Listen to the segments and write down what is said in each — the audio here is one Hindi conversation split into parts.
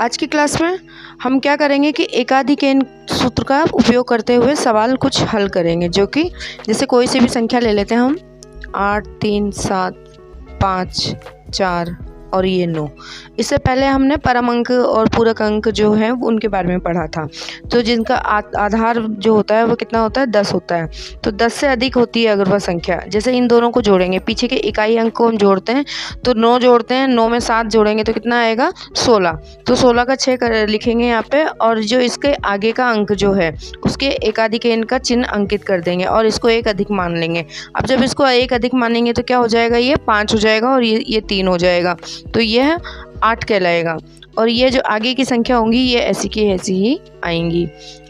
आज की क्लास में हम क्या करेंगे कि एकाधिकेन सूत्र का उपयोग करते हुए सवाल कुछ हल करेंगे, जो कि जैसे कोई सी भी संख्या ले लेते हैं हम 8, 3, 7, 5, 4 और ये 9। इससे पहले हमने परम अंक और पूरक अंक जो है उनके बारे में पढ़ा था। तो जिनका आधार जो होता है वो कितना होता है, 10 होता है। तो 10 से अधिक होती है अगर वह संख्या, जैसे इन दोनों को जोड़ेंगे, पीछे के इकाई अंक को हम जोड़ते हैं तो 9 जोड़ते हैं, 9 में 7 जोड़ेंगे तो कितना आएगा, 16। तो 16 का 6 लिखेंगे यहाँ पे, और जो इसके आगे का अंक जो है उसके एकाधिकेन का चिन्ह अंकित कर देंगे और इसको एक अधिक मान लेंगे। अब जब इसको एक अधिक मानेंगे तो क्या हो जाएगा, ये 5 हो जाएगा और ये 3 हो जाएगा, तो यह 8 कहलाएगा। और ये जो आगे की संख्या होंगी ये ऐसी की ऐसी ही आएंगी।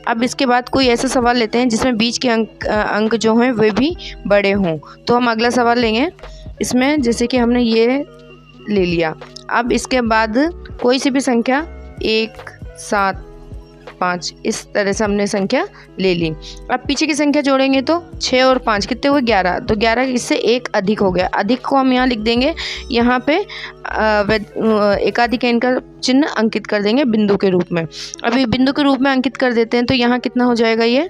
अब इसके बाद कोई ऐसा सवाल लेते हैं जिसमें बीच के अंक जो हैं वे भी बड़े हों। तो हम अगला सवाल लेंगे इसमें, जैसे कि हमने ये ले लिया। अब इसके बाद कोई सी भी संख्या 1, 7, 5 इस तरह से हमने संख्या ले ली। अब पीछे की संख्या जोड़ेंगे तो 6 और 5 कितने हुए, 11। तो 11 इससे एक अधिक हो गया। अधिक को हम यहाँ लिख देंगे, यहाँ पे एकाधिकेन का चिन्ह अंकित कर देंगे बिंदु के रूप में। अभी बिंदु के रूप में अंकित कर देते हैं तो यहाँ कितना हो जाएगा, ये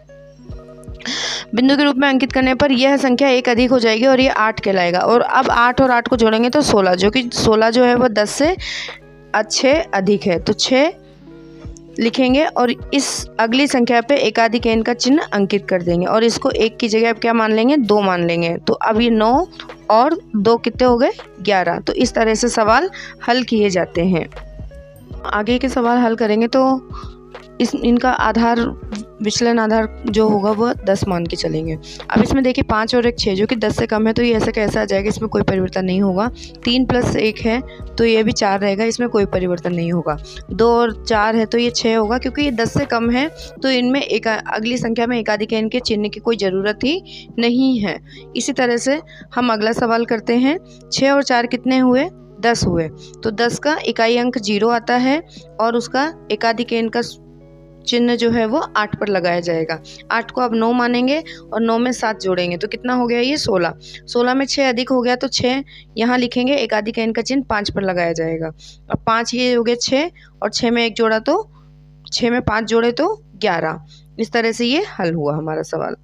बिंदु के रूप में अंकित करने पर यह संख्या एक अधिक हो जाएगी और ये 8 कहलाएगा। और अब 8 और 8 को जोड़ेंगे तो 16, जो कि 16 जो है वह 10 से 6 अधिक है, तो 6 लिखेंगे और इस अगली संख्या पे एकाधिकेन का चिन्ह अंकित कर देंगे और इसको 1 की जगह अब क्या मान लेंगे, 2 मान लेंगे। तो अब ये 9 और 2 कितने हो गए, 11। तो इस तरह से सवाल हल किए जाते हैं। आगे के सवाल हल करेंगे तो इनका आधार विचलन आधार जो होगा वह 10 मान के चलेंगे। अब इसमें देखिए 5 और 1 6, जो कि 10 से कम है, तो ये ऐसा कैसा आ जाएगा, इसमें कोई परिवर्तन नहीं होगा। 3 + 1 है तो ये भी 4 रहेगा, इसमें कोई परिवर्तन नहीं होगा। 2 और 4 है तो ये 6 होगा, क्योंकि ये 10 से कम है तो इनमें अगली संख्या में एकाधिकेन के चिन्ह की कोई ज़रूरत ही नहीं है। इसी तरह से हम अगला सवाल करते हैं। 6 और 4 कितने हुए, 10 हुए। तो 10 का इकाई अंक 0 आता है और उसका एकाधिकेन का चिन्ह जो है वो 8 पर लगाया जाएगा। 8 को अब 9 मानेंगे और 9 में 7 जोड़ेंगे तो कितना हो गया, ये 16। 16 में 6 अधिक हो गया तो 6 यहाँ लिखेंगे, एकाधिकेन का चिन्ह 5 पर लगाया जाएगा। अब 5 ये हो गया 6 और 6 में 1 जोड़ा तो 6 में 5 जोड़े तो 11। इस तरह से ये हल हुआ हमारा सवाल।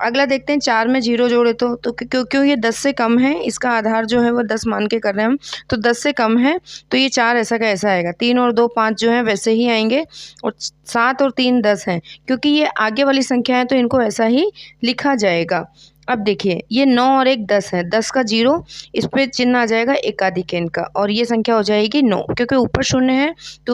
अगला देखते हैं, 4 में 0 जोड़े तो क्यों ये 10 से कम है, इसका आधार जो है वो 10 मान के कर रहे हैं हम, तो 10 से कम है तो ये 4 ऐसा का ऐसा आएगा। 3 और 2 5 जो है वैसे ही आएंगे, और 7 और 3 10 हैं, क्योंकि ये आगे वाली संख्या है तो इनको ऐसा ही लिखा जाएगा। अब देखिए ये 9 और 1 10 है, 10 का 0 इस पर चिन्ह आ जाएगा एकाधिकेन का, और ये संख्या हो जाएगी 9, क्योंकि ऊपर 0 है तो